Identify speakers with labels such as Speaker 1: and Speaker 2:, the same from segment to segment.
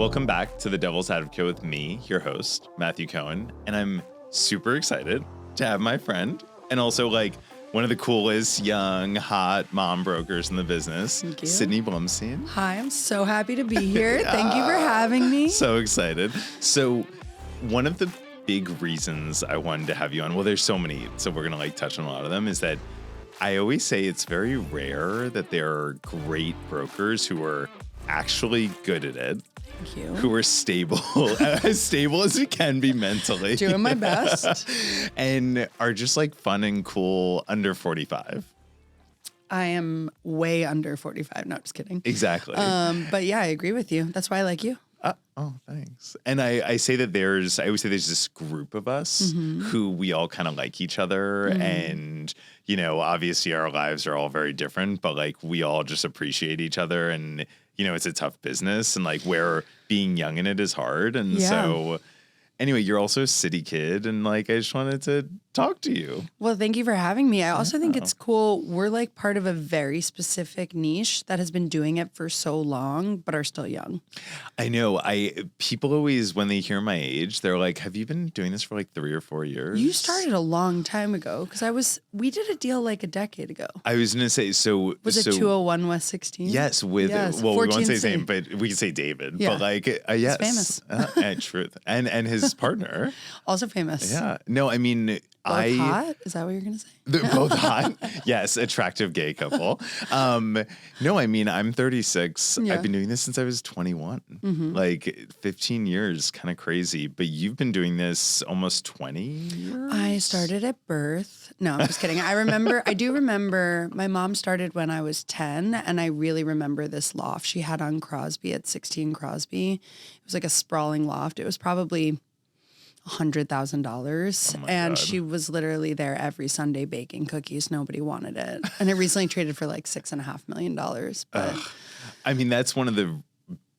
Speaker 1: Welcome back to The Devil's Advocate with me, your host, Matthew Cohen. And I'm super excited to have my friend and also like one of the coolest young, hot mom brokers in the business, Sydney Blumstein.
Speaker 2: Hi, I'm so happy to be here. Thank you for having me.
Speaker 1: So excited. So one of the big reasons I wanted to have you on, well, there's so many, so we're going to like touch on a lot of them, is that I always say it's very rare that there are great brokers who are actually good at it.
Speaker 2: Thank you.
Speaker 1: Who are stable, as stable as you can be mentally.
Speaker 2: Doing my best.
Speaker 1: And are just like fun and cool under 45.
Speaker 2: I am way under 45. No, just kidding.
Speaker 1: Exactly.
Speaker 2: But yeah, I agree with you. That's why I like you.
Speaker 1: Oh, thanks. And I say that I always say there's this group of us who we all kind of like each other. And, you know, obviously our lives are all very different, but like we all just appreciate each other. And, you know, it's a tough business and like where being young in it is hard. And so anyway, you're also a city kid. And like, I just wanted to talk to you.
Speaker 2: Well, thank you for having me. I also think it's cool. We're like part of a very specific niche that has been doing it for so long, but are still young.
Speaker 1: I know. People always, when they hear my age, they're like, have you been doing this for like 3 or 4 years?
Speaker 2: You started a long time ago because we did a deal like a decade ago.
Speaker 1: I was going to say,
Speaker 2: Was it 201 West 16?
Speaker 1: Yes. Well, we won't say his name, but we can say David. Yeah. But like, yes.
Speaker 2: He's famous.
Speaker 1: Truth. And his partner.
Speaker 2: Also famous.
Speaker 1: Yeah. No, I mean,
Speaker 2: both hot? Is that what you're going to say?
Speaker 1: They're both hot. Yes. Attractive gay couple. No, I mean, I'm 36. Yeah. I've been doing this since I was 21. Like 15 years, kind of crazy. But you've been doing this almost 20 years?
Speaker 2: I started at birth. No, I'm just kidding. I do remember my mom started when I was 10. And I really remember this loft she had on Crosby at 16 Crosby. It was like a sprawling loft. It was probably $100,000. And she was literally there every Sunday baking cookies. Nobody wanted it. And it recently traded for like $6.5 million. But
Speaker 1: I mean, that's one of the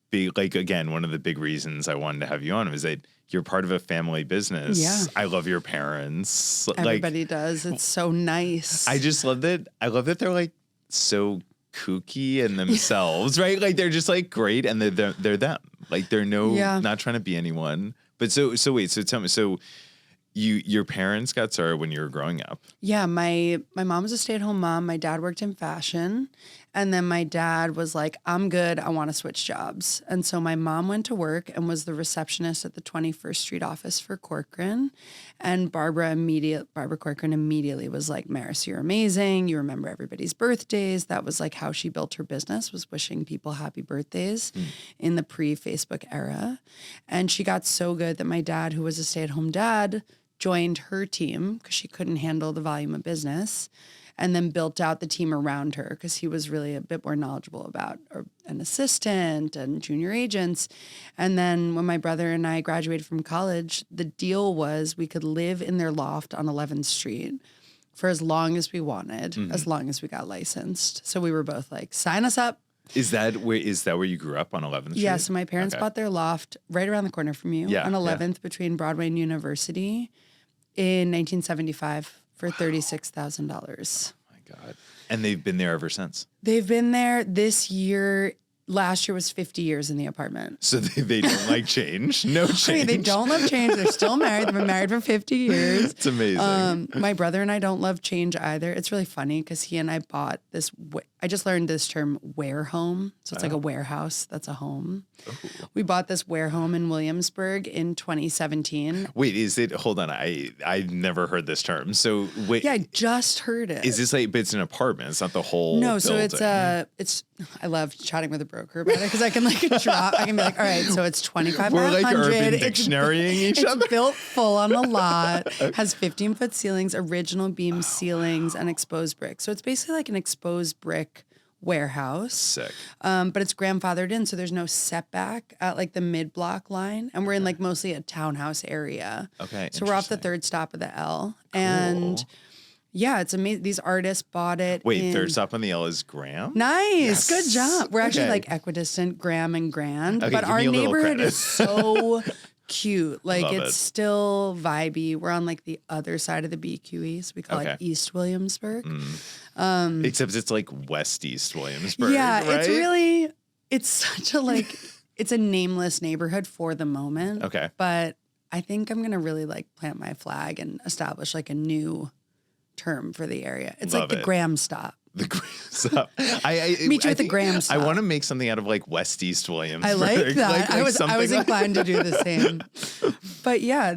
Speaker 1: big, like, again, one of the big reasons I wanted to have you on was that you're part of a family business.
Speaker 2: Yeah.
Speaker 1: I love your parents.
Speaker 2: Everybody does. It's so nice.
Speaker 1: I just love that. I love that they're like so kooky in themselves, right? Like they're just like great and they're them. Like they're not trying to be anyone. But so wait, so tell me, so your parents got started when you were growing up?
Speaker 2: Yeah, my mom was a stay-at-home mom. My dad worked in fashion. And then my dad was like, I'm good. I want to switch jobs. And so my mom went to work and was the receptionist at the 21st Street office for Corcoran. And Barbara Corcoran immediately was like, Maris, you're amazing. You remember everybody's birthdays. That was like how she built her business, was wishing people happy birthdays in the pre-Facebook era. And she got so good that my dad, who was a stay-at-home dad, joined her team because she couldn't handle the volume of business, and then built out the team around her because he was really a bit more knowledgeable about an assistant and junior agents. And then when my brother and I graduated from college, the deal was we could live in their loft on 11th Street for as long as we wanted, as long as we got licensed. So we were both like, sign us up.
Speaker 1: Is that where you grew up on 11th Street?
Speaker 2: Yeah, so my parents bought their loft right around the corner from you on 11th between Broadway and University in 1975 for $36,000.
Speaker 1: Oh my God. And they've been there ever since?
Speaker 2: They've been there this year. Last year was 50 years in the apartment.
Speaker 1: So they don't like change? No change?
Speaker 2: I mean, they don't love change. They're still married. They've been married for 50 years.
Speaker 1: It's amazing.
Speaker 2: My brother and I don't love change either. It's really funny because he and I bought this. I just learned this term, warehome. So it's like a warehouse that's a home. Ooh. We bought this warehome in Williamsburg in 2017.
Speaker 1: Wait, hold on. I never heard this term. So wait.
Speaker 2: Yeah, I just heard it.
Speaker 1: Is this like, but it's an apartment. It's not the whole
Speaker 2: No,
Speaker 1: building.
Speaker 2: So I love chatting with a broker about it because I can like drop. I can be like, all right, so it's 2,500.
Speaker 1: We're like urban dictionarying each other.
Speaker 2: It's built full on a lot, has 15-foot ceilings, original beam ceilings, and exposed brick. So it's basically like an exposed brick warehouse.
Speaker 1: Sick.
Speaker 2: But it's grandfathered in, so there's no setback at like the mid-block line. And we're in like mostly a townhouse area.
Speaker 1: Okay.
Speaker 2: So we're off the third stop of the L. Cool. And yeah, it's amazing. These artists bought it.
Speaker 1: Wait, third stop on the L is Graham?
Speaker 2: Nice. Yes. Good job. We're actually like equidistant, Graham and Grand.
Speaker 1: Okay,
Speaker 2: but our neighborhood is so cute. Like it's still vibey. We're on like the other side of the BQE. So we call it East Williamsburg.
Speaker 1: Except it's like West East Williamsburg.
Speaker 2: Yeah,
Speaker 1: right?
Speaker 2: it's such a like it's a nameless neighborhood for the moment.
Speaker 1: Okay.
Speaker 2: But I think I'm going to really like plant my flag and establish like a new term for the area. It's
Speaker 1: Love
Speaker 2: like the
Speaker 1: it.
Speaker 2: Graham stop.
Speaker 1: The Graham
Speaker 2: Meet you at the Graham stop.
Speaker 1: I want to make something out of like West East Williamsburg.
Speaker 2: I like that. I was
Speaker 1: something
Speaker 2: inclined to do the same. But yeah,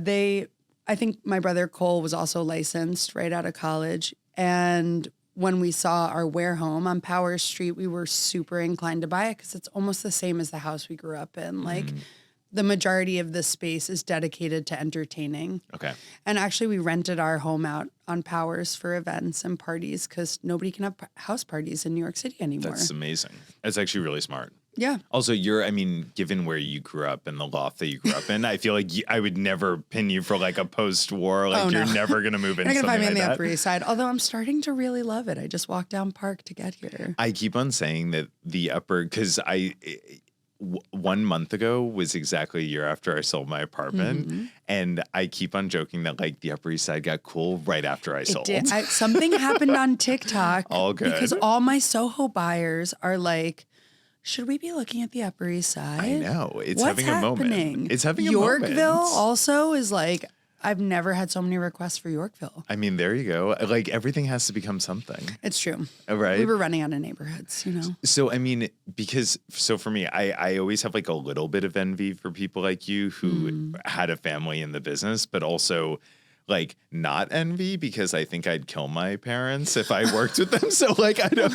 Speaker 2: I think my brother Cole was also licensed right out of college. And when we saw our warehome on Power Street, we were super inclined to buy it because it's almost the same as the house we grew up in. Like the majority of the space is dedicated to entertaining.
Speaker 1: Okay.
Speaker 2: And actually we rented our home out on Powers for events and parties because nobody can have house parties in New York City anymore.
Speaker 1: That's amazing. That's actually really smart.
Speaker 2: Yeah.
Speaker 1: Also, given where you grew up and the loft that you grew up in, I feel like I would never pin you for like a post-war. Like you're never going to move into
Speaker 2: You're
Speaker 1: something
Speaker 2: going to find me
Speaker 1: like
Speaker 2: on the
Speaker 1: that.
Speaker 2: Upper East Side, although I'm starting to really love it. I just walked down Park to get here.
Speaker 1: I keep on saying that the upper, because 1 month ago was exactly a year after I sold my apartment. And I keep on joking that like the Upper East Side got cool right after I sold.
Speaker 2: Something happened on TikTok.
Speaker 1: All good.
Speaker 2: Because all my Soho buyers are like, should we be looking at the Upper East Side?
Speaker 1: I know. It's
Speaker 2: What's
Speaker 1: having a moment.
Speaker 2: happening?
Speaker 1: It's having a moment.
Speaker 2: Yorkville also is like, I've never had so many requests for Yorkville.
Speaker 1: I mean, there you go. Like everything has to become something.
Speaker 2: It's true.
Speaker 1: Right.
Speaker 2: We were running out of neighborhoods, you know?
Speaker 1: So, I mean, so for me, I always have like a little bit of envy for people like you who had a family in the business, but also like not envy because I think I'd kill my parents if I worked with them. So like, I don't,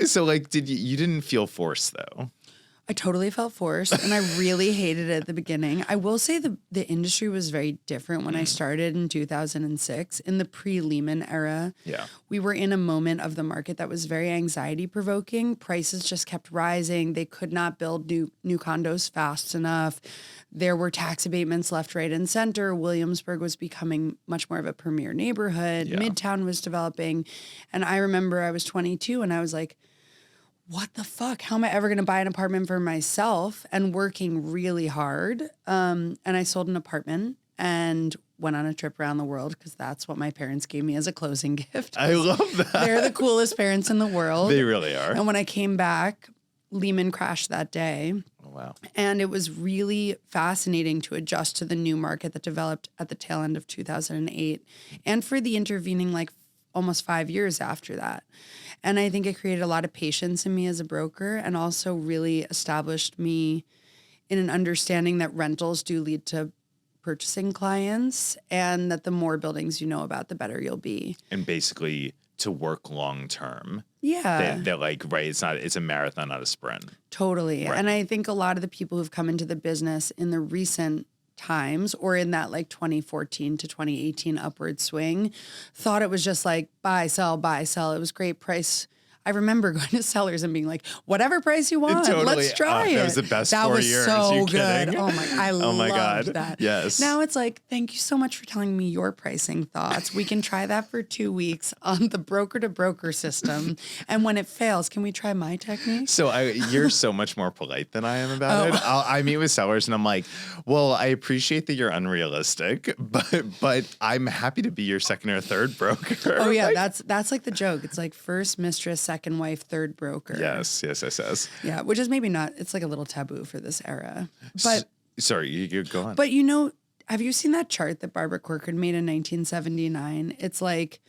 Speaker 1: so like, you didn't feel forced though?
Speaker 2: I totally felt forced and I really hated it at the beginning. I will say the industry was very different when I started in 2006 in the pre-Lehman era.
Speaker 1: Yeah.
Speaker 2: We were in a moment of the market that was very anxiety provoking. Prices just kept rising. They could not build new condos fast enough. There were tax abatements left, right, and center. Williamsburg was becoming much more of a premier neighborhood.
Speaker 1: Yeah.
Speaker 2: Midtown was developing. And I remember I was 22 and I was like, what the fuck? How am I ever going to buy an apartment for myself? And working really hard. And I sold an apartment and went on a trip around the world because that's what my parents gave me as a closing gift.
Speaker 1: I love that.
Speaker 2: They're the coolest parents in the world.
Speaker 1: They really are.
Speaker 2: And when I came back, Lehman crashed that day.
Speaker 1: Oh, wow.
Speaker 2: And it was really fascinating to adjust to the new market that developed at the tail end of 2008 and for the intervening like almost 5 years after that. And I think it created a lot of patience in me as a broker and also really established me in an understanding that rentals do lead to purchasing clients and that the more buildings you know about, the better you'll be.
Speaker 1: And basically to work long term.
Speaker 2: Yeah.
Speaker 1: They're like, right, it's a marathon, not a sprint.
Speaker 2: Totally.
Speaker 1: Right.
Speaker 2: And I think a lot of the people who've come into the business in the recent times or in that like 2014 to 2018 upward swing thought it was just like buy, sell. It was great price. I remember going to sellers and being like, whatever price you want,
Speaker 1: Totally.
Speaker 2: let's try it.
Speaker 1: That was the best
Speaker 2: that
Speaker 1: 4
Speaker 2: was
Speaker 1: years.
Speaker 2: so
Speaker 1: You
Speaker 2: good.
Speaker 1: kidding?
Speaker 2: Oh my
Speaker 1: my
Speaker 2: loved
Speaker 1: God.
Speaker 2: that.
Speaker 1: Yes.
Speaker 2: Now it's like, thank you so much for telling me your pricing thoughts. We can try that for 2 weeks on the broker to broker system. And when it fails, can we try my technique?
Speaker 1: So you're so much more polite than I am about it. I meet with sellers and I'm like, well, I appreciate that you're unrealistic, but I'm happy to be your second or third broker.
Speaker 2: Oh yeah,
Speaker 1: Like,
Speaker 2: that's like the joke. It's like first mistress, second wife, third broker.
Speaker 1: Yes.
Speaker 2: Yeah, which is maybe not. It's like a little taboo for this era. But
Speaker 1: sorry, you go on.
Speaker 2: but you know, have you seen that chart that Barbara Corcoran made in 1979? It's like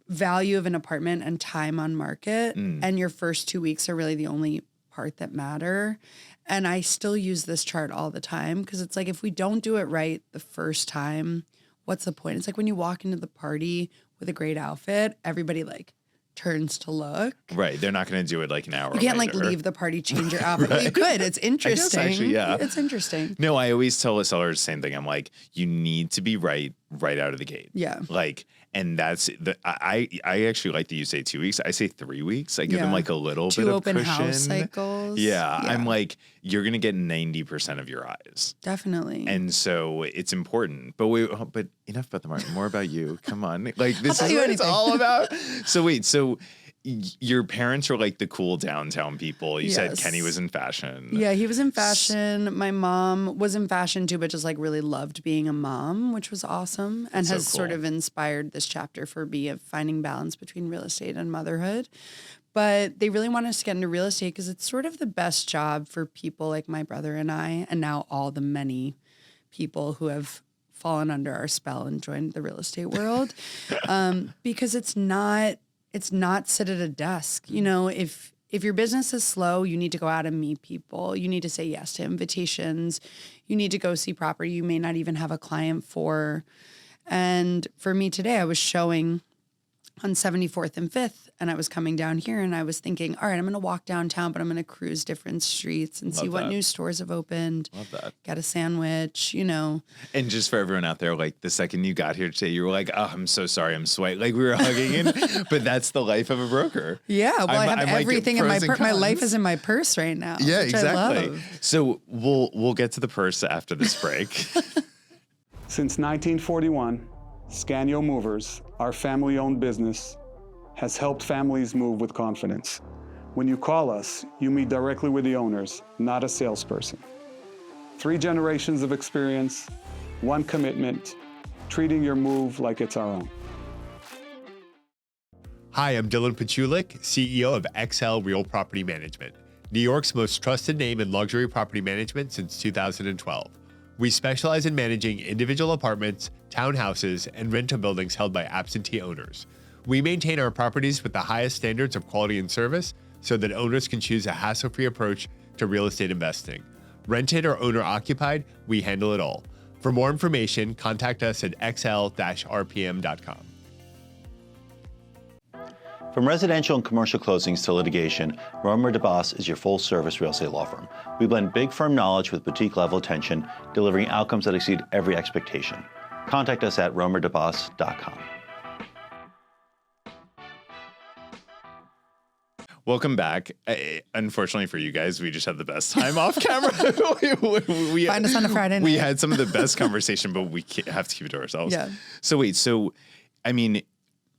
Speaker 2: value of an apartment and time on market, and your first 2 weeks are really the only part that matter. And I still use this chart all the time because it's like if we don't do it right the first time, what's the point? It's like when you walk into the party with a great outfit, everybody like turns to look.
Speaker 1: Right. They're not going to do it like an hour
Speaker 2: You can't like
Speaker 1: later.
Speaker 2: leave the party, change your outfit. Well, you could. It's interesting.
Speaker 1: actually, yeah.
Speaker 2: It's interesting.
Speaker 1: No, I always tell the sellers the same thing. I'm like, you need to be right out of the gate.
Speaker 2: Yeah.
Speaker 1: Like, and that's I actually like that you say 2 weeks. I say 3 weeks. I give them
Speaker 2: Yeah.
Speaker 1: like a little
Speaker 2: Two
Speaker 1: bit of
Speaker 2: open
Speaker 1: cushion.
Speaker 2: house cycles.
Speaker 1: Yeah. I'm like, you're going to get 90% of your eyes.
Speaker 2: Definitely.
Speaker 1: And so it's important. But enough about the market. More about you. Come on. Like this
Speaker 2: tell
Speaker 1: is
Speaker 2: you
Speaker 1: what it's
Speaker 2: anything.
Speaker 1: all about. So your parents are like the cool downtown people. You said
Speaker 2: Yes.
Speaker 1: Kenny was in fashion.
Speaker 2: Yeah, he was in fashion. My mom was in fashion too, but just like really loved being a mom, which was awesome and
Speaker 1: So
Speaker 2: has sort
Speaker 1: cool.
Speaker 2: of inspired this chapter for me of finding balance between real estate and motherhood. But they really want us to get into real estate because it's sort of the best job for people like my brother and I, and now all the many people who have fallen under our spell and joined the real estate world. Because it's not sit at a desk. You know, if your business is slow, you need to go out and meet people. You need to say yes to invitations. You need to go see property you may not even have a client for. And for me today, I was showing on 74th and 5th, and I was coming down here, and I was thinking, all right, I'm going to walk downtown, but I'm going to cruise different streets and see what new stores have opened.
Speaker 1: Love that.
Speaker 2: Get a sandwich, you know.
Speaker 1: And just for everyone out there, like the second you got here today, you were like, oh, I'm so sorry, I'm sweating. Like we were hugging in, but that's the life of a broker.
Speaker 2: Yeah, well, I have everything in my purse. My life is in my purse right now.
Speaker 1: Yeah,
Speaker 2: which
Speaker 1: exactly.
Speaker 2: I love.
Speaker 1: So we'll get to the purse after this break.
Speaker 3: Since 1941, Scanio Movers, our family-owned business, has helped families move with confidence. When you call us, you meet directly with the owners, not a salesperson. 3 generations of experience, 1 commitment, treating your move like it's our own.
Speaker 4: Hi, I'm Dylan Pachulik, CEO of XL Real Property Management, New York's most trusted name in luxury property management since 2012. We specialize in managing individual apartments, townhouses, and rental buildings held by absentee owners. We maintain our properties with the highest standards of quality and service so that owners can choose a hassle-free approach to real estate investing. Rented or owner-occupied, we handle it all. For more information, contact us at xl-rpm.com.
Speaker 5: From residential and commercial closings to litigation, Romer DeBoss is your full-service real estate law firm. We blend big firm knowledge with boutique-level attention, delivering outcomes that exceed every expectation. Contact us at romerdeboss.com.
Speaker 1: Welcome back. Unfortunately for you guys, we just had the best time off camera. we
Speaker 2: Find us on a Friday night.
Speaker 1: We had some of the best conversation, but we have to keep it to ourselves.
Speaker 2: Yeah.
Speaker 1: So wait, I mean,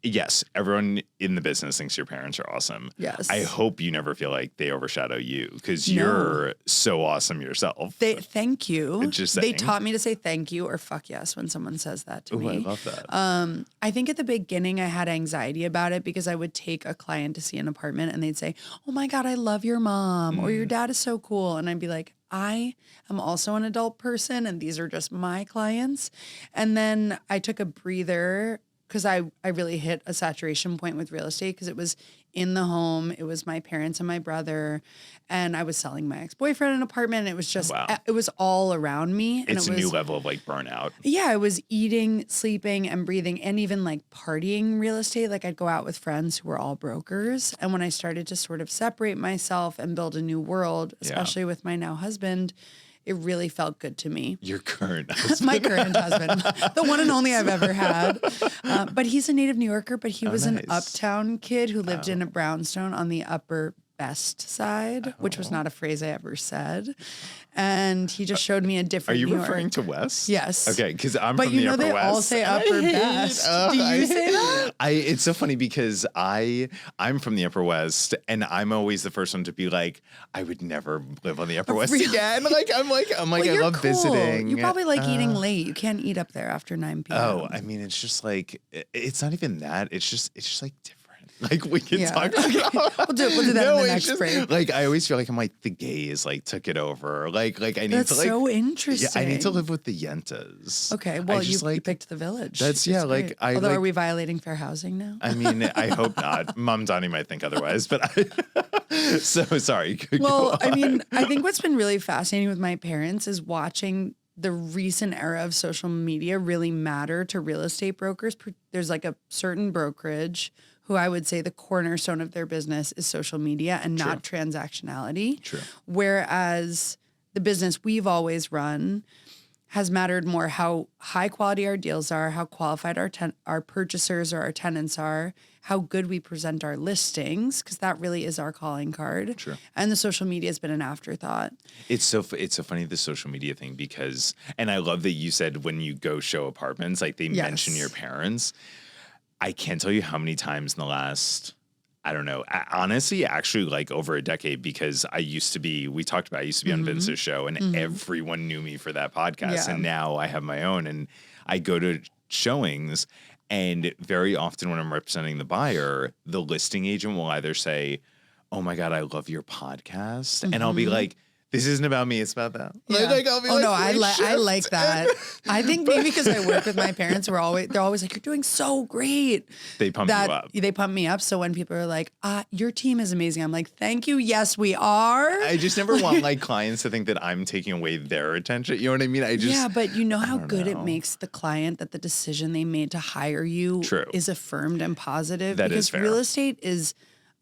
Speaker 1: yes, everyone in the business thinks your parents are awesome.
Speaker 2: Yes.
Speaker 1: I hope you never feel like they overshadow you because you're so awesome yourself.
Speaker 2: Thank you.
Speaker 1: Just
Speaker 2: they
Speaker 1: saying.
Speaker 2: taught me to say thank you or fuck yes when someone says that to
Speaker 1: Ooh,
Speaker 2: me.
Speaker 1: I love that.
Speaker 2: I think at the beginning I had anxiety about it because I would take a client to see an apartment and they'd say, oh my God, I love your mom or your dad is so cool. And I'd be like, I am also an adult person and these are just my clients. And then I took a breather because I really hit a saturation point with real estate because it was in the home. It was my parents and my brother. And I was selling my ex-boyfriend an apartment. And it was just, it was all around me. And
Speaker 1: It's a new level of like burnout.
Speaker 2: Yeah, I was eating, sleeping, and breathing, and even like partying real estate. Like I'd go out with friends who were all brokers. And when I started to sort of separate myself and build a new world, especially with my now husband, it really felt good to me.
Speaker 1: Your current husband.
Speaker 2: My current husband, the one and only I've ever had. But he's a native New Yorker, but he was an uptown kid who lived in a brownstone on the Upper Best Side, which was not a phrase I ever said. And he just showed me a different
Speaker 1: Are you
Speaker 2: New
Speaker 1: referring
Speaker 2: York.
Speaker 1: to West?
Speaker 2: Yes.
Speaker 1: Okay, because I'm
Speaker 2: But
Speaker 1: from
Speaker 2: you
Speaker 1: the
Speaker 2: know
Speaker 1: Upper
Speaker 2: they
Speaker 1: West.
Speaker 2: all say Upper Best. Do you say that?
Speaker 1: It's so funny because I'm from the Upper West, and I'm always the first one to be like, I would never live on the Upper West
Speaker 2: Really?
Speaker 1: again. I'm like,
Speaker 2: Well,
Speaker 1: I
Speaker 2: you're
Speaker 1: love
Speaker 2: cool.
Speaker 1: visiting.
Speaker 2: You probably like eating late. You can't eat up there after 9 p.m.
Speaker 1: Oh, I mean, it's just like it's not even that. It's just like different. Like we can talk about.
Speaker 2: We'll do that in the next break.
Speaker 1: Like I always feel like I'm like the gays like took it over. Like I need
Speaker 2: That's
Speaker 1: to like
Speaker 2: so interesting.
Speaker 1: Yeah, I need to live with the Yentas.
Speaker 2: Okay, well, you
Speaker 1: like,
Speaker 2: picked the village.
Speaker 1: That's
Speaker 2: It's
Speaker 1: like
Speaker 2: great.
Speaker 1: I
Speaker 2: Although,
Speaker 1: like,
Speaker 2: are we violating fair housing now?
Speaker 1: I mean, I hope not. Mom Donnie might think otherwise, but so sorry.
Speaker 2: Well, I mean, I think what's been really fascinating with my parents is watching the recent era of social media really matter to real estate brokers. There's like a certain brokerage who I would say the cornerstone of their business is social media and not transactionality.
Speaker 1: True.
Speaker 2: Whereas the business we've always run has mattered more how high quality our deals are, how qualified our purchasers or our tenants are, how good we present our listings, because that really is our calling card.
Speaker 1: True.
Speaker 2: And the social media has been an afterthought.
Speaker 1: It's so funny, the social media thing, because, and I love that you said when you go show apartments, like they mention your parents. I can't tell you how many times in the last, I don't know, honestly, actually like over a decade, because I used to be on Vince's show and everyone knew me for that podcast.
Speaker 2: Yeah.
Speaker 1: And now I have my own and I go to showings And very often when I'm representing the buyer, the listing agent will either say, oh my God, I love your podcast. And I'll be like, this isn't about me, it's about them.
Speaker 2: Yeah.
Speaker 1: I'll be
Speaker 2: I like that. I think maybe because I work with my parents, they're always like, you're doing so great.
Speaker 1: They pump you up.
Speaker 2: They pump me up. So when people are like, your team is amazing, I'm like, thank you. Yes, we are.
Speaker 1: I just never want like clients to think that I'm taking away their attention. You know what I mean?
Speaker 2: Yeah, but you know how good it makes the client that the decision they made to hire you is affirmed and positive?
Speaker 1: That
Speaker 2: because
Speaker 1: is fair.
Speaker 2: Real estate is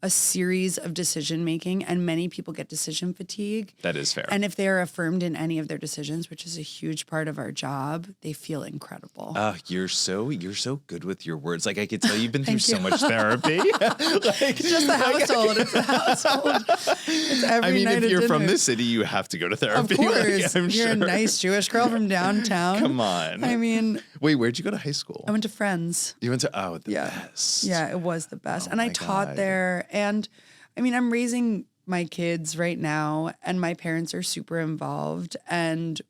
Speaker 2: a series of decision making, and many people get decision fatigue.
Speaker 1: That is fair.
Speaker 2: And if they are affirmed in any of their decisions, which is a huge part of our job, they feel incredible.
Speaker 1: You're so good with your words. Like I could tell you've been through so much therapy.
Speaker 2: It's just the household. It's the household. It's every night
Speaker 1: if you're
Speaker 2: at
Speaker 1: from
Speaker 2: dinner.
Speaker 1: the city, you have to go to therapy.
Speaker 2: Of course.
Speaker 1: I'm
Speaker 2: You're
Speaker 1: sure.
Speaker 2: a nice Jewish girl from downtown.
Speaker 1: Come on.
Speaker 2: I mean,
Speaker 1: wait, where'd you go to high school?
Speaker 2: I went to Friends.
Speaker 1: You went to the best.
Speaker 2: Yeah, it was the best. And I
Speaker 1: my
Speaker 2: taught
Speaker 1: God.
Speaker 2: there. And I mean, I'm raising my kids right now, and my parents are super involved. And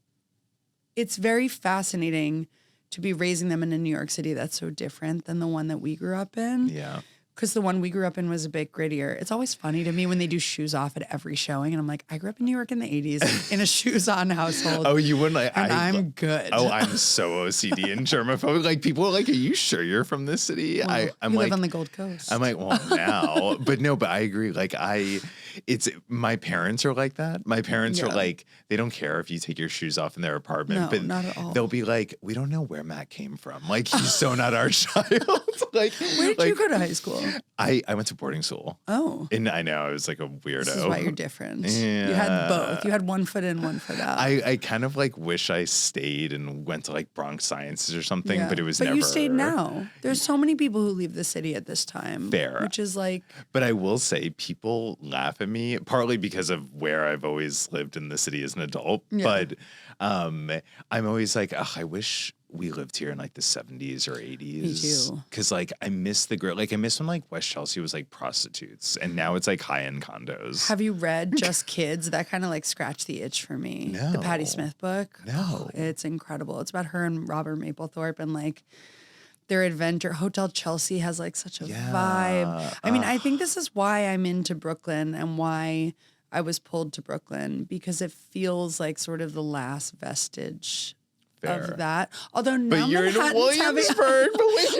Speaker 2: it's very fascinating to be raising them in a New York City that's so different than the one that we grew up in.
Speaker 1: Yeah.
Speaker 2: Because the one we grew up in was a bit grittier. It's always funny to me when they do shoes off at every showing. And I'm like, I grew up in New York in the 80s in a shoes on household.
Speaker 1: Oh, you wouldn't like
Speaker 2: And I'm good.
Speaker 1: Oh, I'm so OCD and germaphobic. Like people are like, are you sure you're from this city?
Speaker 2: Well,
Speaker 1: I'm
Speaker 2: you
Speaker 1: like
Speaker 2: live on the Gold Coast.
Speaker 1: I'm like, well, now. But I agree. Like it's my parents are like that. My parents are like, they don't care if you take your shoes off in their apartment.
Speaker 2: No,
Speaker 1: but
Speaker 2: not at all.
Speaker 1: They'll be like, we don't know where Matt came from. Like he's so not our child. Like
Speaker 2: Where did you go to high school?
Speaker 1: I went to boarding school.
Speaker 2: Oh.
Speaker 1: And I know I was like a weirdo.
Speaker 2: This is why you're different.
Speaker 1: Yeah.
Speaker 2: You had both. You had one foot in, one foot out.
Speaker 1: I kind of like wish I stayed and went to like Bronx Sciences or something,
Speaker 2: Yeah.
Speaker 1: but it was never.
Speaker 2: But you stayed now. There's so many people who leave the city at this time.
Speaker 1: Fair.
Speaker 2: Which is like,
Speaker 1: But I will say people laugh at me, partly because of where I've always lived in the city as an adult.
Speaker 2: Yeah.
Speaker 1: But I'm always like, oh, I wish we lived here in like the 70s or 80s.
Speaker 2: Me too.
Speaker 1: Because like I miss the girl. Like I miss when like West Chelsea was like prostitutes and now it's like high-end condos.
Speaker 2: have you read Just Kids? That kind of like scratched the itch for me. The Patti
Speaker 1: No.
Speaker 2: Smith book.
Speaker 1: No.
Speaker 2: Oh, it's incredible. It's about her and Robert Mapplethorpe and like their adventure. Hotel Chelsea has like such a vibe. I mean, I think this is why I'm into Brooklyn and why I was pulled to Brooklyn, because it feels like sort of the last vestige
Speaker 1: Fair.
Speaker 2: of that. Although now
Speaker 1: But you're in
Speaker 2: Manhattan's having-
Speaker 1: Williamsburg.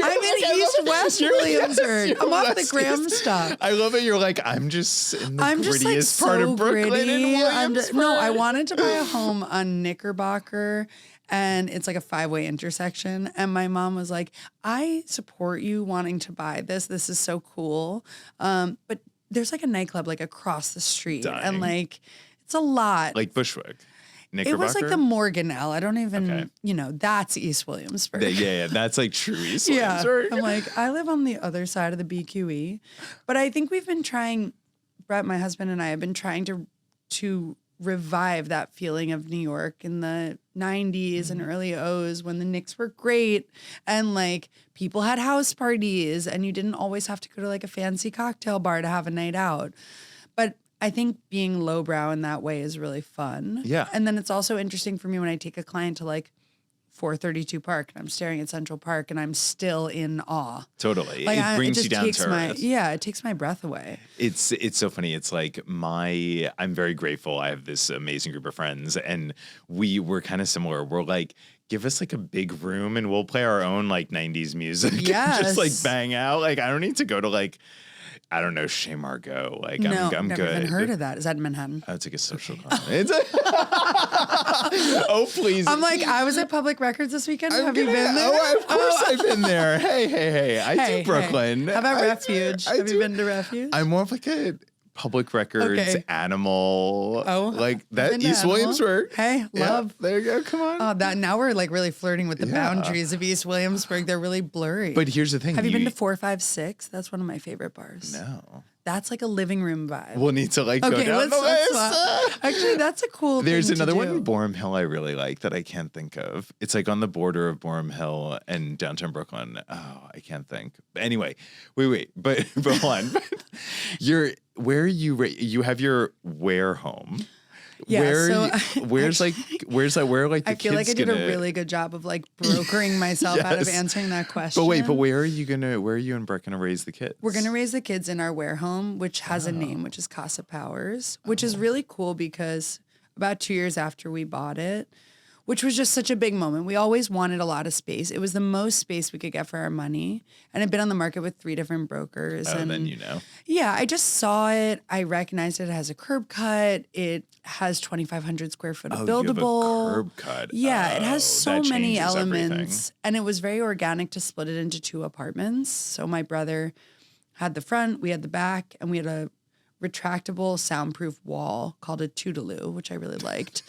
Speaker 2: I'm in East West Williamsburg. I'm off the Graham stop.
Speaker 1: I love it. You're like, I'm just in the
Speaker 2: I'm just like
Speaker 1: grittiest part
Speaker 2: so
Speaker 1: of Brooklyn
Speaker 2: gritty.
Speaker 1: in Williamsburg.
Speaker 2: No, I wanted to buy a home on Knickerbocker, and it's like a 5-way intersection. And my mom was like, I support you wanting to buy this. This is so cool. But there's like a nightclub like across the street,
Speaker 1: Dying.
Speaker 2: and like it's a lot.
Speaker 1: Like Bushwick.
Speaker 2: It was like the Morganelle. I don't even,
Speaker 1: Okay.
Speaker 2: that's East Williamsburg.
Speaker 1: Yeah, that's like true East
Speaker 2: Yeah.
Speaker 1: Williamsburg.
Speaker 2: I'm like, I live on the other side of the BQE. But I think we've been trying, Brett, my husband, and I have been trying to revive that feeling of New York in the 90s and early O's when the Knicks were great and like people had house parties and you didn't always have to go to like a fancy cocktail bar to have a night out. But I think being lowbrow in that way is really fun.
Speaker 1: Yeah.
Speaker 2: And then it's also interesting for me when I take a client to like 432 Park and I'm staring at Central Park and I'm still in awe.
Speaker 1: Totally.
Speaker 2: Like,
Speaker 1: It brings
Speaker 2: just
Speaker 1: you down
Speaker 2: takes
Speaker 1: to earth.
Speaker 2: it takes my breath away.
Speaker 1: It's so funny. It's like I'm very grateful. I have this amazing group of friends and we were kind of similar. We're like, give us like a big room and we'll play our own like 90s music.
Speaker 2: Yes.
Speaker 1: And just like bang out. Like I don't need to go to like, I don't know, Chez Margot. Like
Speaker 2: No,
Speaker 1: I'm
Speaker 2: never
Speaker 1: good.
Speaker 2: even heard of that. Is that in Manhattan?
Speaker 1: That's like a social club. Oh, please.
Speaker 2: I'm like, I was at Public Records this weekend. Have you been there?
Speaker 1: Oh, of course I've been there. Hey. I do Brooklyn.
Speaker 2: How about
Speaker 1: I
Speaker 2: Refuge?
Speaker 1: do- I
Speaker 2: Have you
Speaker 1: do-
Speaker 2: been to Refuge?
Speaker 1: I'm more of like a Public Records,
Speaker 2: Okay.
Speaker 1: Animal.
Speaker 2: Oh,
Speaker 1: like
Speaker 2: I've
Speaker 1: that
Speaker 2: been to
Speaker 1: East
Speaker 2: Animal.
Speaker 1: Williamsburg.
Speaker 2: Hey,
Speaker 1: Yeah,
Speaker 2: love.
Speaker 1: there you go. Come on.
Speaker 2: That now we're like really flirting with the
Speaker 1: Yeah.
Speaker 2: boundaries of East Williamsburg. They're really blurry.
Speaker 1: But here's the thing.
Speaker 2: have you been to 456? That's one of my favorite bars.
Speaker 1: No.
Speaker 2: That's like a living room vibe.
Speaker 1: We'll need to like go
Speaker 2: Okay,
Speaker 1: down the
Speaker 2: let's
Speaker 1: list.
Speaker 2: actually, that's a cool
Speaker 1: There's
Speaker 2: thing to
Speaker 1: another one
Speaker 2: do.
Speaker 1: in Boerum Hill I really like that I can't think of. It's like on the border of Boerum Hill and downtown Brooklyn. Oh, I can't think. Anyway, wait. But hold on. You have your warehome. where are the
Speaker 2: I feel like I
Speaker 1: kids
Speaker 2: did a really good job of like brokering myself out of
Speaker 1: Yes.
Speaker 2: answering that question.
Speaker 1: but where are you and Brooke gonna raise the kids?
Speaker 2: We're going to raise the kids in our warehome, which has a name, which is Casa Powers, which is really cool because about 2 years after we bought it, which was just such a big moment. We always wanted a lot of space. It was the most space we could get for our money. And I'd been on the market with 3 different brokers.
Speaker 1: Oh,
Speaker 2: and
Speaker 1: then you know.
Speaker 2: Yeah, I just saw it. I recognized it has a curb cut. It has 2,500 square foot of buildable.
Speaker 1: You have a curb cut.
Speaker 2: Yeah, it has so
Speaker 1: that
Speaker 2: many
Speaker 1: changes
Speaker 2: elements.
Speaker 1: everything.
Speaker 2: And it was very organic to split it into 2 apartments. So my brother had the front, we had the back, and we had a retractable soundproof wall called a toodaloo, which I really liked.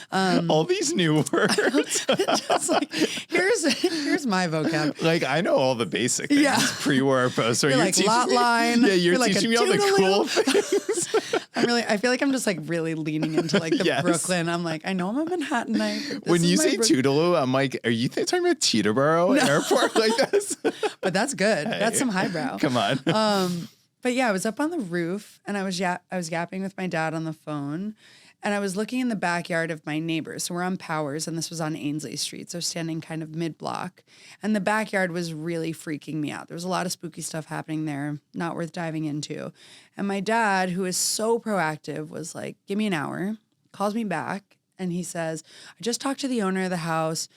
Speaker 1: All these new words.
Speaker 2: Just like, here's my vocab.
Speaker 1: Like I know all the basic things.
Speaker 2: Yeah.
Speaker 1: Pre-war, post-war.
Speaker 2: You're like lot line.
Speaker 1: Yeah, you're
Speaker 2: like
Speaker 1: teaching
Speaker 2: a
Speaker 1: me all the
Speaker 2: toodaloo.
Speaker 1: cool things.
Speaker 2: I feel like I'm just like really leaning into like the
Speaker 1: Yes.
Speaker 2: Brooklyn. I'm like, I know I'm a Manhattanite. But this
Speaker 1: When
Speaker 2: is
Speaker 1: you
Speaker 2: my
Speaker 1: say Toodaloo, I'm like, are you talking about Teterboro Airport like this?
Speaker 2: But that's good. That's some highbrow.
Speaker 1: Come on.
Speaker 2: But yeah, I was up on the roof and I was yapping with my dad on the phone, and I was looking in the backyard of my neighbors. So we're on Powers, and this was on Ainsley Street, so standing kind of mid-block. And the backyard was really freaking me out. There was a lot of spooky stuff happening there, not worth diving into. And my dad, who is so proactive, was like, give me an hour, calls me back, and he says, I just talked to the owner of the house.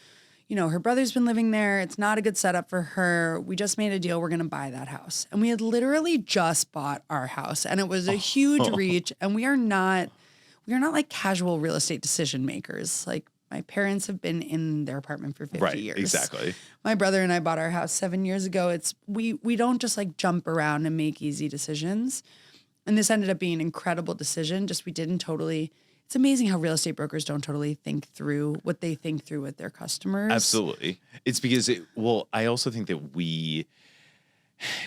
Speaker 2: You know, her brother's been living there. It's not a good setup for her. We just made a deal. We're going to buy that house. And we had literally just bought our house, and it was a huge reach. And we are not like casual real estate decision makers. Like my parents have been in their apartment for 50 years.
Speaker 1: Exactly.
Speaker 2: My brother and I bought our house 7 years ago. We don't just like jump around and make easy decisions. And this ended up being an incredible decision. Just we didn't totally. It's amazing how real estate brokers don't totally think through what they think through with their customers.
Speaker 1: Absolutely. It's because, I also think that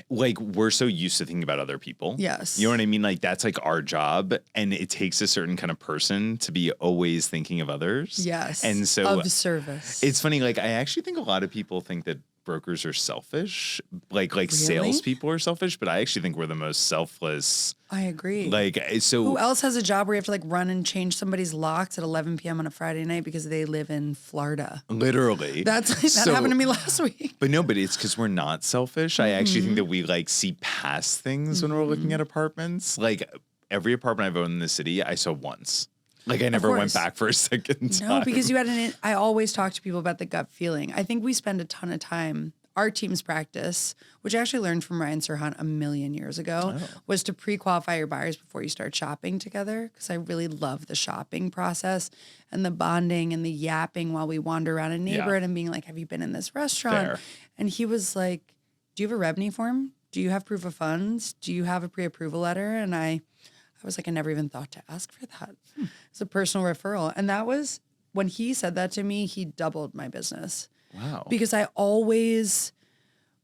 Speaker 1: we're so used to thinking about other people.
Speaker 2: Yes.
Speaker 1: You know what I mean? Like that's like our job, and it takes a certain kind of person to be always thinking of others.
Speaker 2: Yes.
Speaker 1: And so
Speaker 2: of service.
Speaker 1: it's funny. Like I actually think a lot of people think that brokers are selfish, like
Speaker 2: Really?
Speaker 1: salespeople are selfish, but I actually think we're the most selfless.
Speaker 2: I agree.
Speaker 1: Like so.
Speaker 2: Who else has a job where you have to like run and change somebody's locks at 11 p.m. on a Friday night because they live in Florida?
Speaker 1: Literally.
Speaker 2: That happened to me last week.
Speaker 1: But no, but it's because we're not selfish. I actually think that we like see past things when we're looking at apartments. Like every apartment I've owned in the city, I saw once. Like I never went
Speaker 2: course.
Speaker 1: back for a second time.
Speaker 2: No, because you had I always talk to people about the gut feeling. I think we spend a ton of time. Our team's practice, which I actually learned from Ryan Serhant a million years ago, was to pre-qualify your buyers before you start shopping together. Because I really love the shopping process and the bonding and the yapping while we wander around a neighborhood and being like, have you been in this restaurant?
Speaker 1: Fair.
Speaker 2: And he was like, do you have a REBNY form? Do you have proof of funds? Do you have a pre-approval letter? And I was like, I never even thought to ask for that. It's a personal referral. And that was, when he said that to me, he doubled my business.
Speaker 1: Wow.
Speaker 2: Because I always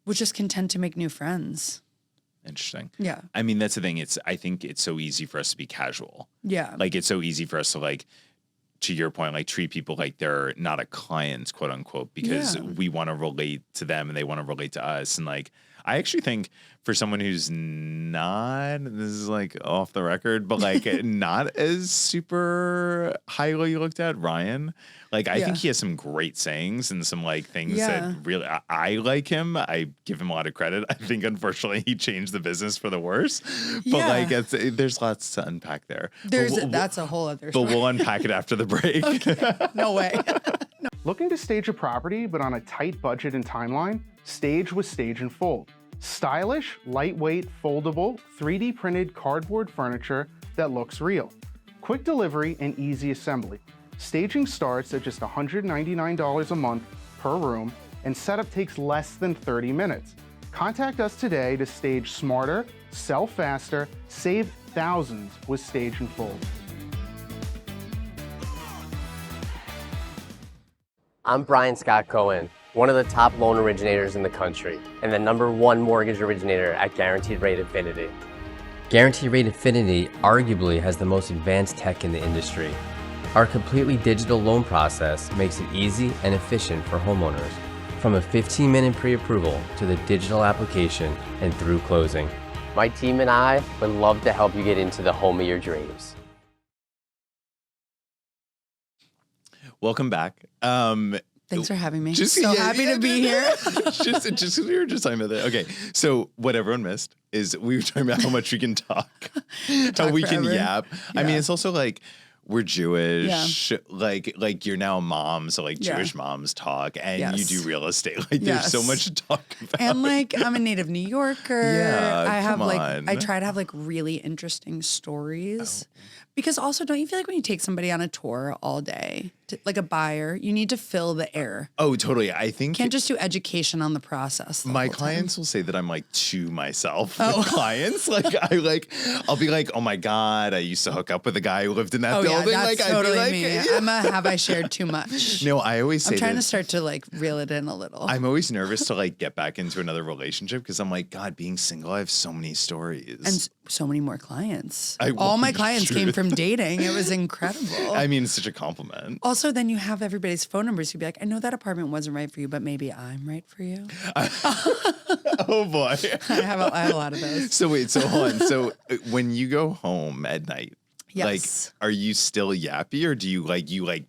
Speaker 2: was just content to make new friends.
Speaker 1: Interesting.
Speaker 2: Yeah.
Speaker 1: I mean, that's the thing. I think it's so easy for us to be casual.
Speaker 2: Yeah.
Speaker 1: Like it's so easy for us to like, to your point, like treat people like they're not a client, quote unquote, because we want to relate to them and they want to relate to us. And like, I actually think for someone who's not, this is like off the record, but like not as super highly looked at, Ryan, like I think he has some great sayings and some like things that really, I like him. I give him a lot of credit. I think unfortunately he changed the business for the worse, but like there's lots to unpack there.
Speaker 2: That's a whole other story.
Speaker 1: But we'll unpack it after the break.
Speaker 2: Okay. No way.
Speaker 6: Looking to stage a property but on a tight budget and timeline? Stage with Stage and Fold. Stylish, lightweight, foldable, 3D printed cardboard furniture that looks real. Quick delivery and easy assembly. Staging starts at just $199 a month per room, and setup takes less than 30 minutes. Contact us today to stage smarter, sell faster, save thousands with Stage and Fold.
Speaker 7: I'm Brian Scott Cohen, one of the top loan originators in the country, and the #1 mortgage originator at Guaranteed Rate Infinity. Guaranteed Rate Infinity arguably has the most advanced tech in the industry. Our completely digital loan process makes it easy and efficient for homeowners, from a 15-minute pre-approval to the digital application and through closing. My team and I would love to help you get into the home of your dreams.
Speaker 1: welcome back.
Speaker 2: Thanks for having me.
Speaker 1: Just-
Speaker 2: so
Speaker 1: yeah,
Speaker 2: happy
Speaker 1: yeah,
Speaker 2: to be here.
Speaker 1: just we were just talking about that. Okay, so what everyone missed is we were talking about how much we can talk, how we can
Speaker 2: forever.
Speaker 1: yap. I mean,
Speaker 2: Yeah.
Speaker 1: it's also like we're Jewish, like you're now a mom, so like
Speaker 2: Yeah.
Speaker 1: Jewish moms talk, and you
Speaker 2: Yes.
Speaker 1: do real estate. Like there's so
Speaker 2: Yes.
Speaker 1: much to talk about.
Speaker 2: And like I'm a native New Yorker.
Speaker 1: Yeah,
Speaker 2: I have
Speaker 1: come
Speaker 2: like
Speaker 1: on.
Speaker 2: I try to have like really interesting stories. Because also, don't you feel like when you take somebody on a tour all day, like a buyer, you need to fill the air.
Speaker 1: Oh, totally. I think
Speaker 2: Can't just do education on the process. The
Speaker 1: my
Speaker 2: whole time.
Speaker 1: clients will say that I'm like to myself
Speaker 2: Oh.
Speaker 1: with clients. I'll be like, oh my God, I used to hook up with a guy who lived in that
Speaker 2: Oh
Speaker 1: building.
Speaker 2: yeah, that's
Speaker 1: like
Speaker 2: totally
Speaker 1: I'd be like,
Speaker 2: me. I'm a have I shared too much?
Speaker 1: No, I always say
Speaker 2: I'm trying
Speaker 1: that
Speaker 2: to start to like reel it in a little.
Speaker 1: I'm always nervous to like get back into another relationship because I'm like, God, being single, I have so many stories.
Speaker 2: and so many more clients.
Speaker 1: I
Speaker 2: All my
Speaker 1: want
Speaker 2: clients came
Speaker 1: truth.
Speaker 2: from dating. It was incredible.
Speaker 1: I mean, it's such a compliment.
Speaker 2: Also, then you have everybody's phone numbers. You'd be like, I know that apartment wasn't right for you, but maybe I'm right for you.
Speaker 1: Oh boy.
Speaker 2: I have a lot of those.
Speaker 1: So wait, so hold on. So when you go home at night,
Speaker 2: Yes.
Speaker 1: like, are you still yappy or do you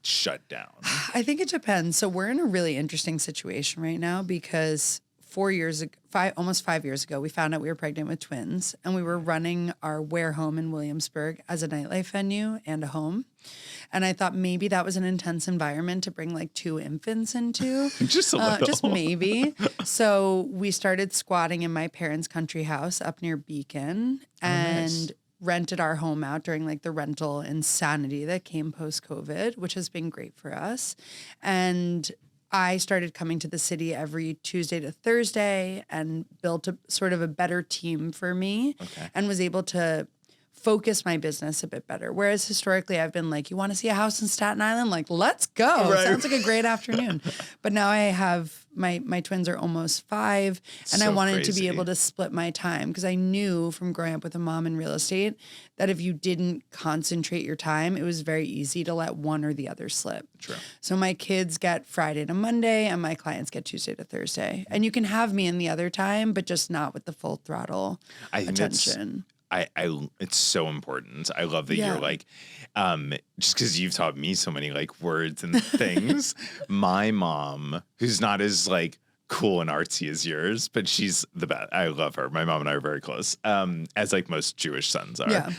Speaker 1: shut down?
Speaker 2: I think it depends. So we're in a really interesting situation right now because 4 years ago, almost 5 years ago, we found out we were pregnant with twins, and we were running our warehome in Williamsburg as a nightlife venue and a home. And I thought maybe that was an intense environment to bring like 2 infants into.
Speaker 1: Just a little.
Speaker 2: Just maybe. So we started squatting in my parents' country house up near Beacon and rented our home out during like the rental insanity that came post-COVID, which has been great for us. And I started coming to the city every Tuesday to Thursday and built a sort of a better team for me and was able to focus my business a bit better. Whereas historically I've been like, you want to see a house in Staten Island? Like, let's go.
Speaker 1: Right.
Speaker 2: Sounds like a great afternoon. But now I have my twins are almost 5 and I
Speaker 1: So
Speaker 2: wanted to
Speaker 1: crazy.
Speaker 2: be able to split my time because I knew from growing up with a mom in real estate that if you didn't concentrate your time, it was very easy to let one or the other slip.
Speaker 1: True.
Speaker 2: So my kids get Friday to Monday and my clients get Tuesday to Thursday. And you can have me in the other time, but just not with the full throttle
Speaker 1: I think that's-
Speaker 2: attention.
Speaker 1: it's so important. I love that
Speaker 2: Yeah.
Speaker 1: you're like, just because you've taught me so many like words and things. My mom, who's not as like cool and artsy as yours, but she's the best. I love her. My mom and I are very close, as like most Jewish sons are.
Speaker 2: Yeah.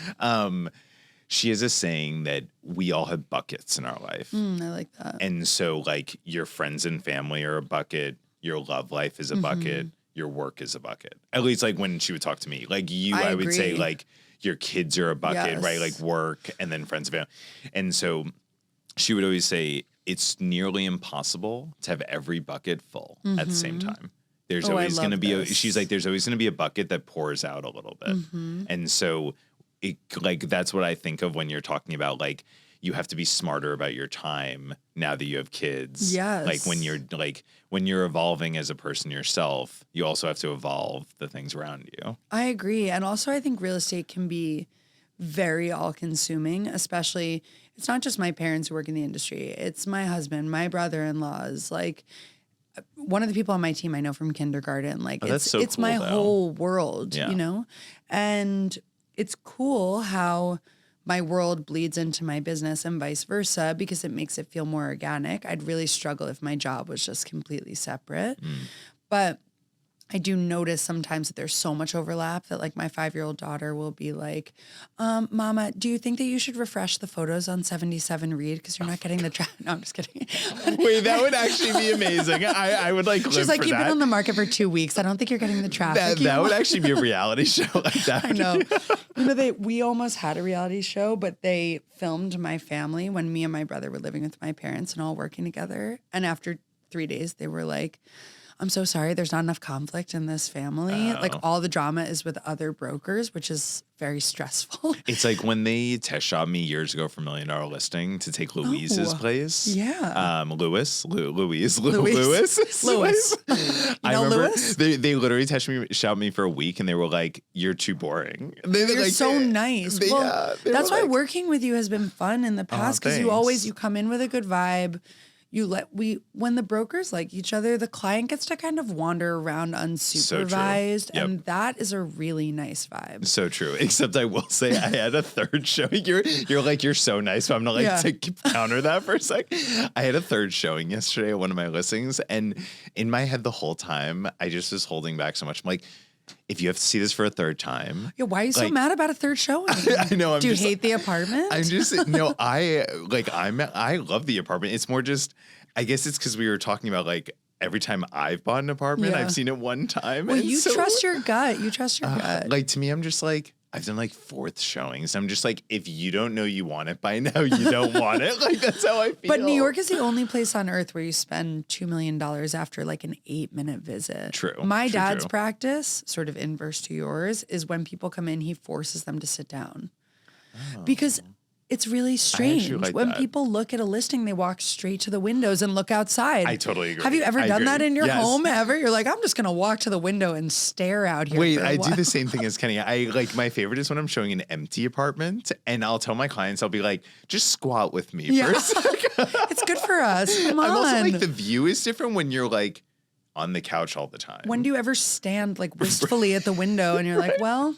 Speaker 1: She has a saying that we all have buckets in our life.
Speaker 2: I like that.
Speaker 1: And so like your friends and family are a bucket, your love life is a bucket, your work is a bucket. At least like when she would talk to me. Like you, I would say
Speaker 2: agree.
Speaker 1: like your kids are a bucket,
Speaker 2: Yes.
Speaker 1: right? Like work and then friends and family. And so she would always say it's nearly impossible to have every bucket full at the same time. There's
Speaker 2: Oh, I
Speaker 1: always going to
Speaker 2: love
Speaker 1: be
Speaker 2: this.
Speaker 1: she's like, there's always going to be a bucket that pours out a little bit. And so it like, that's what I think of when you're talking about like, you have to be smarter about your time now that you have kids.
Speaker 2: Yes.
Speaker 1: Like when you're evolving as a person yourself, you also have to evolve the things around you.
Speaker 2: I agree. And also I think real estate can be very all-consuming, especially it's not just my parents who work in the industry. It's my husband, my brother-in-laws, like one of the people on my team I know from kindergarten. Like
Speaker 1: that's so
Speaker 2: it's
Speaker 1: cool,
Speaker 2: my
Speaker 1: though.
Speaker 2: whole world,
Speaker 1: Yeah.
Speaker 2: you know? And it's cool how my world bleeds into my business and vice versa because it makes it feel more organic. I'd really struggle if my job was just completely separate. But I do notice sometimes that there's so much overlap that like my 5-year-old daughter will be like, Mama, do you think that you should refresh the photos on 77 Reed because you're not getting the No, I'm just kidding.
Speaker 1: Wait, that would actually be amazing. I would like live
Speaker 2: She's like,
Speaker 1: for
Speaker 2: you've
Speaker 1: that.
Speaker 2: been on the market for 2 weeks. I don't think you're getting the traffic.
Speaker 1: That would actually be a reality show like that.
Speaker 2: I know. You know, we almost had a reality show, but they filmed my family when me and my brother were living with my parents and all working together. And after 3 days, they were like, I'm so sorry, there's not enough conflict in this family. Like all the drama is with other brokers, which is very stressful.
Speaker 1: It's like when they test shot me years ago for $1 Million Listing to take Louise's place.
Speaker 2: Yeah.
Speaker 1: Louise.
Speaker 2: Louis.
Speaker 1: I
Speaker 2: know
Speaker 1: remember
Speaker 2: Louis?
Speaker 1: they literally shot me for a week and they were like, "You're too boring."
Speaker 2: You're so nice. Well,
Speaker 1: they
Speaker 2: that's
Speaker 1: were
Speaker 2: why
Speaker 1: like-
Speaker 2: working with you has been fun in the past because
Speaker 1: thanks.
Speaker 2: you come in with a good vibe. when the brokers like each other, the client gets to kind of wander around unsupervised,
Speaker 1: Yep.
Speaker 2: and that is a really nice vibe.
Speaker 1: So true. Except I will say I had a third showing. You're like, you're so nice, but I'm not like to counter that for a sec. I had a third showing yesterday at one of my listings, and in my head the whole time, I just was holding back so much. I'm like, if you have to see this for a third time.
Speaker 2: Yeah, why are you so mad about a third showing?
Speaker 1: I know.
Speaker 2: Do you hate the apartment?
Speaker 1: I'm just, no, I love the apartment. It's more just, I guess it's because we were talking about like every time I've bought an apartment, I've seen it one time.
Speaker 2: Well, you trust your gut. You trust your gut.
Speaker 1: Like to me, I'm just like, I've done like fourth showings. I'm just like, if you don't know you want it by now, you don't want it. Like that's how I feel.
Speaker 2: But New York is the only place on earth where you spend $2 million after like an 8-minute visit.
Speaker 1: True.
Speaker 2: My dad's practice, sort of inverse to yours, is when people come in, he forces them to sit down. Because it's really strange.
Speaker 1: like
Speaker 2: when
Speaker 1: that.
Speaker 2: people look at a listing, they walk straight to the windows and look outside.
Speaker 1: I totally agree.
Speaker 2: Have you ever done that in your
Speaker 1: Yes.
Speaker 2: home ever? You're like, I'm just going to walk to the window and stare out here.
Speaker 1: Wait,
Speaker 2: for a
Speaker 1: I do
Speaker 2: while.
Speaker 1: the same thing as Kenny. I like my favorite is when I'm showing an empty apartment and I'll tell my clients, I'll be like, just squat with me for a sec.
Speaker 2: It's good for us. Come on.
Speaker 1: I'm also like, the view is different when you're like on the couch all the time.
Speaker 2: When do you ever stand like wistfully at the window and you're like, well,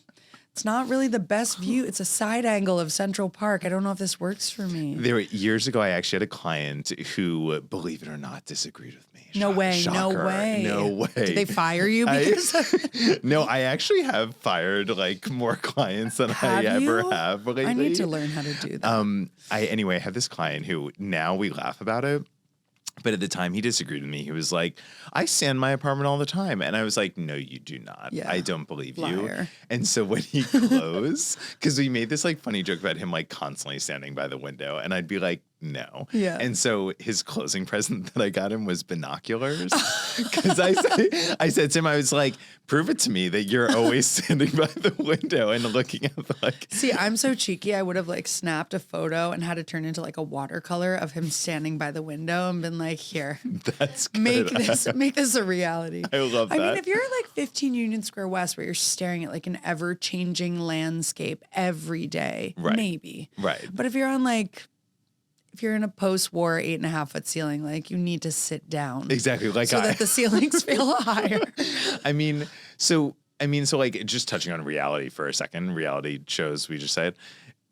Speaker 2: it's not really the best view. It's a side angle of Central Park. I don't know if this works for me.
Speaker 1: Years ago, I actually had a client who, believe it or not, disagreed with me.
Speaker 2: No way.
Speaker 1: Shocker.
Speaker 2: No way.
Speaker 1: No way.
Speaker 2: Did they fire you because
Speaker 1: No, I actually have fired like more clients than I ever have lately.
Speaker 2: I need to learn how to do that.
Speaker 1: I had this client who now we laugh about it. But at the time, he disagreed with me. He was like, I sand my apartment all the time. And I was like, no, you do not.
Speaker 2: Yeah.
Speaker 1: I don't believe
Speaker 2: Liar.
Speaker 1: you. And so when he closed, because we made this like funny joke about him like constantly standing by the window. And I'd be like, no.
Speaker 2: Yeah.
Speaker 1: And so his closing present that I got him was binoculars. Because I said to him, I was like, prove it to me that you're always standing by the window and looking at the like.
Speaker 2: See, I'm so cheeky. I would have like snapped a photo and had it turn into like a watercolor of him standing by the window and been like, here,
Speaker 1: That's good.
Speaker 2: make this a reality.
Speaker 1: I love that.
Speaker 2: I mean, if you're at like 15 Union Square West where you're staring at like an ever-changing landscape every day,
Speaker 1: Right.
Speaker 2: maybe.
Speaker 1: Right.
Speaker 2: But if you're on like, if you're in a post-war 8.5-foot ceiling, like you need to sit down.
Speaker 1: Exactly. Like
Speaker 2: so that the ceilings feel higher.
Speaker 1: So like just touching on reality for a second, reality shows we just said,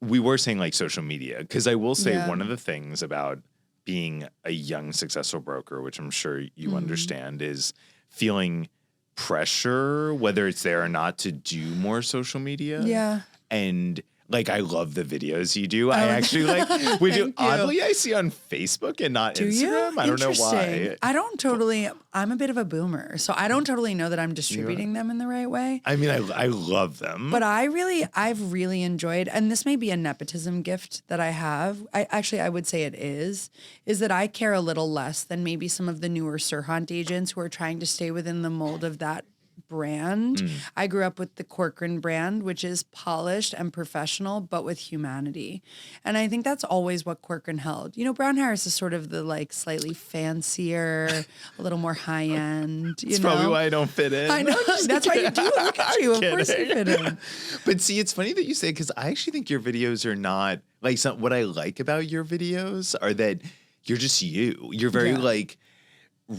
Speaker 1: we were saying like social media. Because I will say one of the things about being a young, successful broker, which I'm sure you understand, is feeling pressure, whether it's there or not, to do more social media.
Speaker 2: Yeah.
Speaker 1: And like, I love the videos you do. I actually like, which oddly I see on Facebook and not Instagram. I don't know why.
Speaker 2: I don't totally, I'm a bit of a boomer, so I don't totally know that I'm distributing them in the right way.
Speaker 1: I mean, I love them.
Speaker 2: But I've really enjoyed, and this may be a nepotism gift that I have. I would say it is that I care a little less than maybe some of the newer Serhant agents who are trying to stay within the mold of that brand. I grew up with the Corcoran brand, which is polished and professional, but with humanity. And I think that's always what Corcoran held. You know, Brown Harris is sort of the like slightly fancier, a little more high end.
Speaker 1: It's probably why I don't fit in.
Speaker 2: I know. That's why you do. Look at you. Of course you fit in.
Speaker 1: But see, it's funny that you say, because I actually think your videos are not like what I like about your videos are that you're just you. You're very like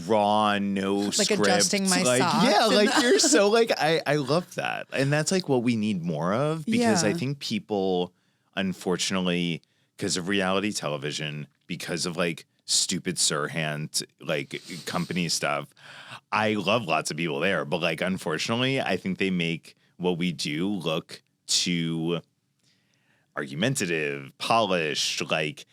Speaker 1: raw, no
Speaker 2: like
Speaker 1: script.
Speaker 2: adjusting my
Speaker 1: like,
Speaker 2: socks.
Speaker 1: yeah, like you're so like I love that. And that's like what we need more of, because I think people, unfortunately, because of reality television, because of like stupid Serhant like company stuff, I love lots of people there, but like unfortunately, I think they make what we do look too argumentative, polished, like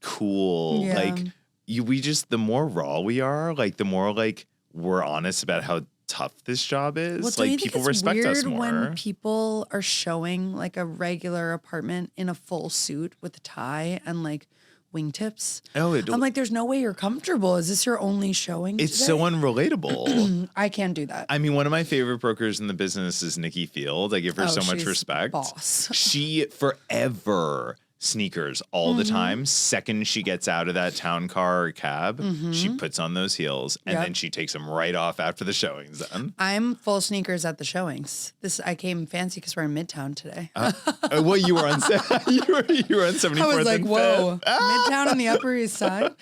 Speaker 1: cool, like the more raw we are, like the more like we're honest about how tough this job is.
Speaker 2: Well,
Speaker 1: like people respect us more.
Speaker 2: When people are showing like a regular apartment in a full suit with a tie and like wingtips. I'm like, there's no way you're comfortable. Is this your only showing?
Speaker 1: It's
Speaker 2: today?
Speaker 1: so unrelatable.
Speaker 2: I can't do that.
Speaker 1: I mean, one of my favorite brokers in the business is Nikki Field. I give her so much
Speaker 2: she's
Speaker 1: respect.
Speaker 2: Boss.
Speaker 1: She forever sneakers all the time. Second she gets out of that town car or cab, she puts on those heels and then she takes them right off after the showing's done.
Speaker 2: I'm full sneakers at the showings. I came fancy because we're in Midtown today.
Speaker 1: Well, you were on you were on 74th.
Speaker 2: I was like,
Speaker 1: and
Speaker 2: whoa,
Speaker 1: 5th.
Speaker 2: Midtown on the Upper East Side.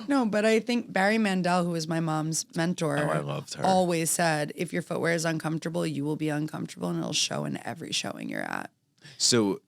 Speaker 2: No, but I think Barry Mandel, who was my mom's mentor,
Speaker 1: I loved her.
Speaker 2: always said, if your footwear is uncomfortable, you will be uncomfortable and it'll show in every showing you're at.
Speaker 1: So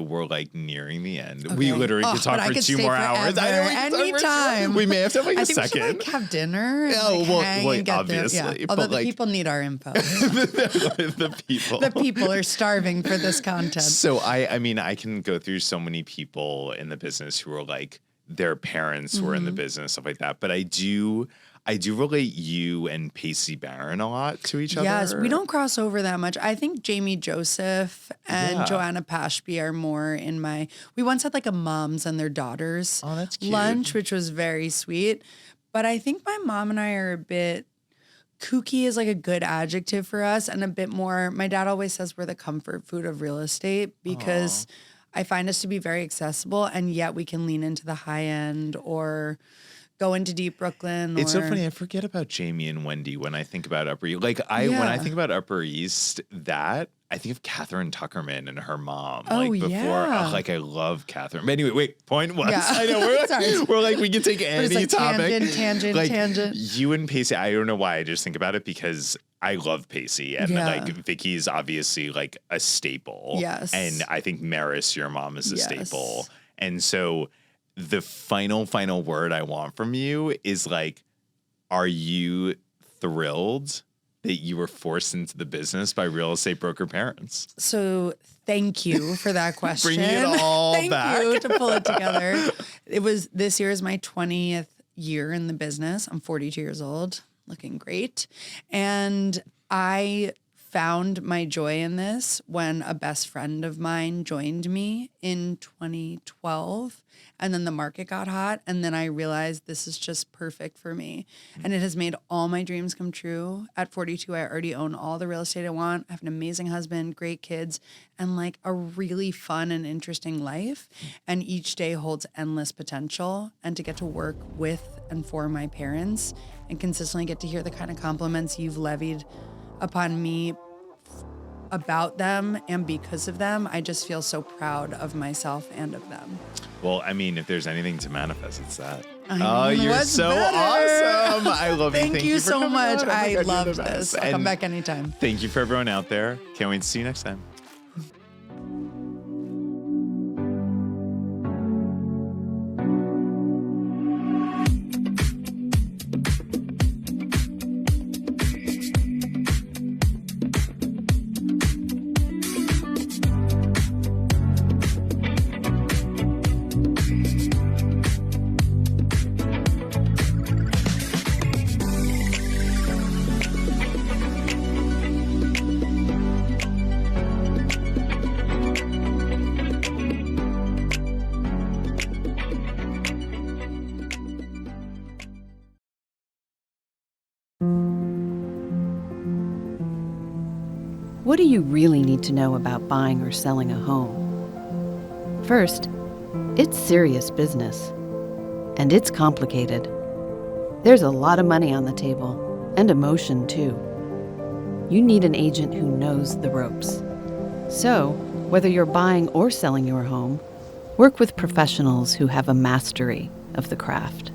Speaker 1: we're like nearing the end. We literally could talk
Speaker 2: but I
Speaker 1: for
Speaker 2: could
Speaker 1: 2
Speaker 2: stay
Speaker 1: more hours.
Speaker 2: forever, anytime.
Speaker 1: We may have to have like
Speaker 2: I
Speaker 1: a
Speaker 2: think we should
Speaker 1: second.
Speaker 2: like have dinner. And,
Speaker 1: Oh,
Speaker 2: like,
Speaker 1: well,
Speaker 2: hang
Speaker 1: like,
Speaker 2: and get
Speaker 1: obviously,
Speaker 2: Yeah.
Speaker 1: but,
Speaker 2: Although the
Speaker 1: like-
Speaker 2: people need our info.
Speaker 1: the people.
Speaker 2: The people are starving for this content.
Speaker 1: So I mean, I can go through so many people in the business who are like their parents were in the business, stuff like that. But I do relate you and Pacey Barron a lot to each other.
Speaker 2: Yes, we don't cross over that much. I think Jamie Joseph and Joanna Pashby are more in my. We once had like a moms and their daughters
Speaker 1: that's cute.
Speaker 2: lunch, which was very sweet. But I think my mom and I are a bit kooky is like a good adjective for us, and a bit more. My dad always says we're the comfort food of real estate because I find us to be very accessible, and yet we can lean into the high end or go into deep Brooklyn.
Speaker 1: It's so funny. I forget about Jamie and Wendy when I think about Upper East. Like when I think about Upper East, I think of Catherine Tuckerman and her mom.
Speaker 2: Oh,
Speaker 1: like before,
Speaker 2: yeah.
Speaker 1: like I love Catherine. But anyway, wait. Point was,
Speaker 2: Yeah.
Speaker 1: I know
Speaker 2: Sorry.
Speaker 1: we're like we can take any
Speaker 2: like
Speaker 1: topic.
Speaker 2: tangent.
Speaker 1: You and Pacey. I don't know why I just think about it because I love Pacey and like Vicky's obviously like a staple.
Speaker 2: Yes.
Speaker 1: And I think Maris, your mom, is a
Speaker 2: Yes.
Speaker 1: staple. And so the final word I want from you is like, are you thrilled that you were forced into the business by real estate broker parents?
Speaker 2: So thank you for that question.
Speaker 1: Bringing it all
Speaker 2: Thank
Speaker 1: back.
Speaker 2: you to pull it together. This year is my 20th year in the business. I'm 42 years old, looking great. And I found my joy in this when a best friend of mine joined me in 2012. And then the market got hot. And then I realized this is just perfect for me. And it has made all my dreams come true. At 42, I already own all the real estate I want. I have an amazing husband, great kids, and like a really fun and interesting life. And each day holds endless potential. And to get to work with and for my parents and consistently get to hear the kind of compliments you've levied upon me about them and because of them, I just feel so proud of myself and of them.
Speaker 1: Well, I mean, if there's anything to manifest, it's that.
Speaker 2: know.
Speaker 1: Oh, you're
Speaker 2: What's
Speaker 1: so
Speaker 2: better?
Speaker 1: awesome. I love you.
Speaker 2: Thank you
Speaker 1: for
Speaker 2: so
Speaker 1: coming
Speaker 2: much.
Speaker 1: on. Oh my
Speaker 2: I
Speaker 1: God, you're
Speaker 2: loved
Speaker 1: the
Speaker 2: this.
Speaker 1: best.
Speaker 2: I'll come
Speaker 1: And
Speaker 2: back anytime.
Speaker 1: Thank you for everyone out there. Can't wait to see you next time.
Speaker 8: What do you really need to know about buying or selling a home? First, it's serious business. And it's complicated. There's a lot of money on the table, and emotion too. You need an agent who knows the ropes. So, whether you're buying or selling your home, work with professionals who have a mastery of the craft.